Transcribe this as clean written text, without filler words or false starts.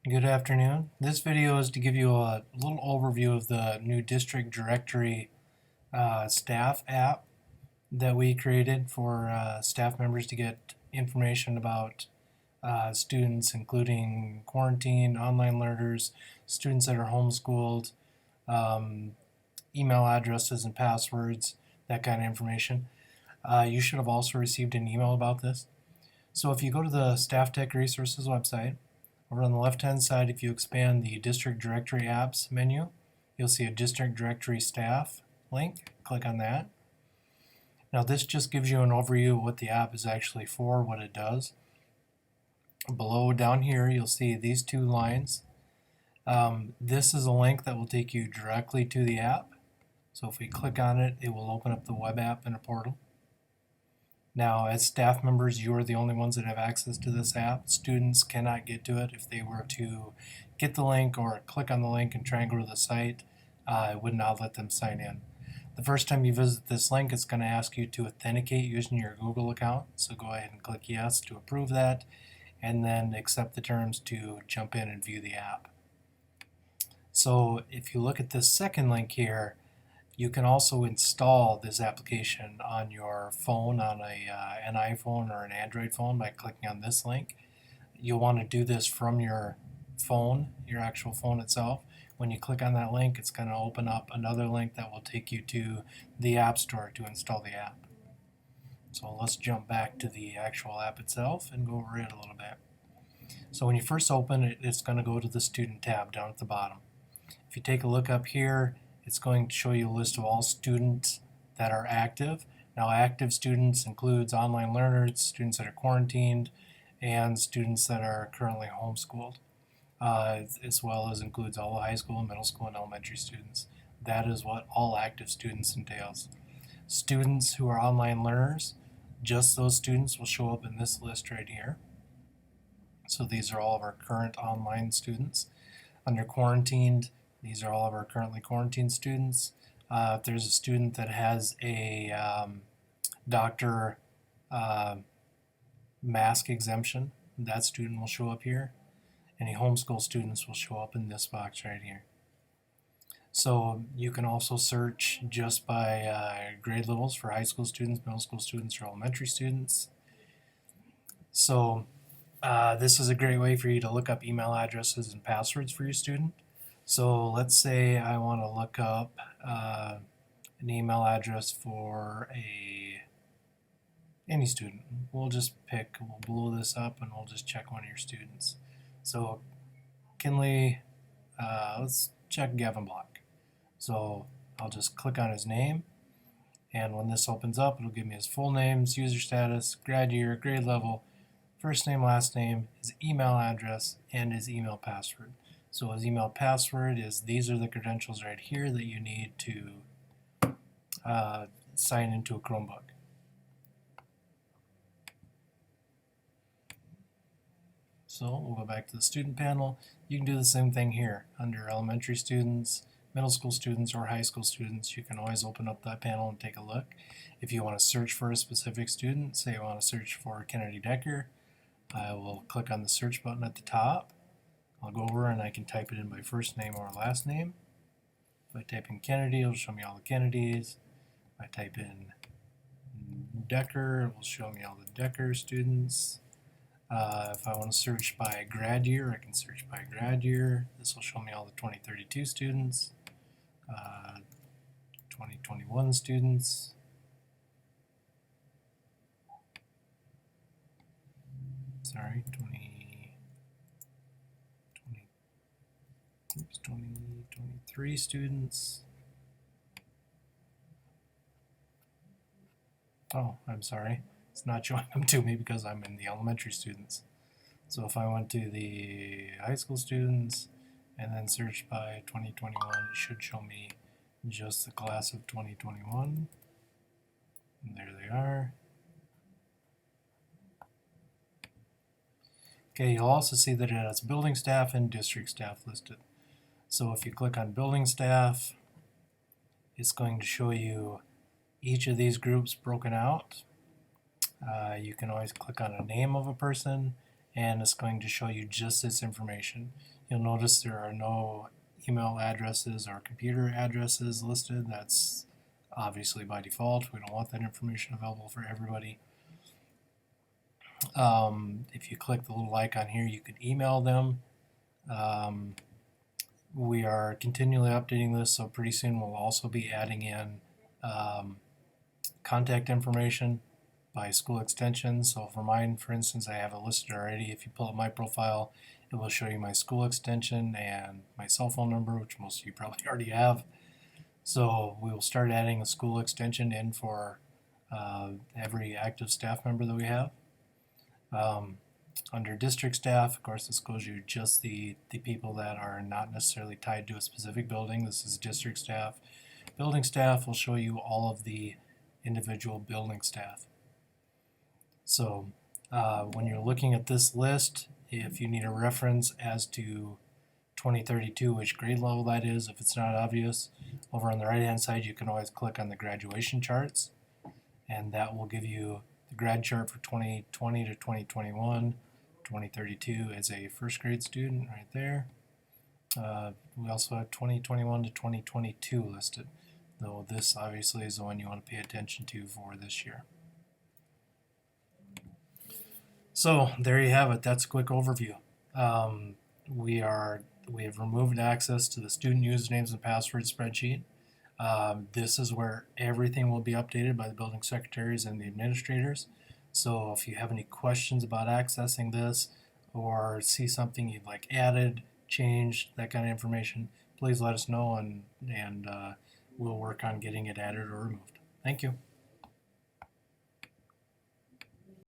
Good afternoon. This video is to give you a little overview of the new district directory staff app that we created for staff members to get information about students, including quarantined, online learners, students that are homeschooled, um, email addresses and passwords, that kind of information. You should have also received an email about this. So if you go to the Staff Tech Resources website, over on the left-hand side, if you expand the District Directory Apps menu, you'll see a District Directory Staff link. Click on that. Now this just gives you an overview of what the app is actually for, what it does. Below down here, you'll see these two lines. This is a link that will take you directly to the app. So if we click on it, it will open up the web app in a portal. Now, as staff members, you are the only ones that have access to this app. Students cannot get to it. If they were to get the link or click on the link and try and go to the site, it would not let them sign in. The first time you visit this link, it's going to ask you to authenticate using your Google account. So go ahead and click yes to approve that, and then accept the terms to jump in and view the app. So if you look at this second link here, you can also install this application on your phone, on an iPhone or an Android phone, by clicking on this link. You'll want to do this from your phone, your actual phone itself. When you click on that link, it's going to open up another link that will take you to the App Store to install the app. So let's jump back to the actual app itself and go over it a little bit. So when you first open it, it's going to go to the Student tab down at the bottom. If you take a look up here, it's going to show you a list of all students that are active. Now, active students includes online learners, students that are quarantined, and students that are currently homeschooled, as well as includes all the high school, middle school, and elementary students. That is what all active students entails. Students who are online learners, just those students will show up in this list right here. So these are all of our current online students. Under quarantined, these are all of our currently quarantined students. If there's a student that has a doctor mask exemption, that student will show up here. Any homeschool students will show up in this box right here. So you can also search just by grade levels for high school students, middle school students, or elementary students. So this is a great way for you to look up email addresses and passwords for your student. So let's say I want to look up an email address for any student. We'll blow this up and we'll just check one of your students. So Kinley, let's check Gavin Block. So I'll just click on his name, and when this opens up, it'll give me his full names, user status, grad year, grade level, first name, last name, his email address, and his email password. So his email password is, these are the credentials right here that you need to sign into a Chromebook. So we'll go back to the student panel. You can do the same thing here. Under elementary students, middle school students, or high school students, you can always open up that panel and take a look. If you want to search for a specific student, say you want to search for Kennedy Decker, I will click on the search button at the top. I'll go over and I can type it in by first name or last name. If I type in Kennedy, it'll show me all the Kennedys. If I type in Decker, it will show me all the Decker students. If I want to search by grad year, I can search by grad year. This will show me all the 2032 students, 2021 students. Sorry, 2023 students. Oh, I'm sorry. It's not showing them to me because I'm in the elementary students. So if I went to the high school students and then search by 2021, it should show me just the class of 2021. And there they are. Okay, you'll also see that it has building staff and district staff listed. So if you click on building staff, it's going to show you each of these groups broken out. You can always click on a name of a person and it's going to show you just this information. You'll notice there are no email addresses or computer addresses listed. That's obviously by default. We don't want that information available for everybody. If you click the little icon here, you could email them. We are continually updating this, so pretty soon we'll also be adding in contact information by school extension. So for mine, for instance, I have it listed already. If you pull up my profile, it will show you my school extension and my cell phone number, which most of you probably already have. So we will start adding a school extension in for every active staff member that we have. Under district staff, of course, this shows you just the people that are not necessarily tied to a specific building. This is district staff. Building staff will show you all of the individual building staff. So when you're looking at this list, if you need a reference as to 2032, which grade level that is, if it's not obvious, over on the right hand side you can always click on the graduation charts, and that will give you the grad chart for 2020 to 2021. 2032 as a first grade student right there. We also have 2021 to 2022 listed, though this obviously is the one you want to pay attention to for this year. So there you have it. That's a quick overview. We have removed access to the student usernames and passwords spreadsheet. This is where everything will be updated by the building secretaries and the administrators. So if you have any questions about accessing this or see something you'd like added, changed, that kind of information, please let us know, and we'll work on getting it added or removed. Thank you.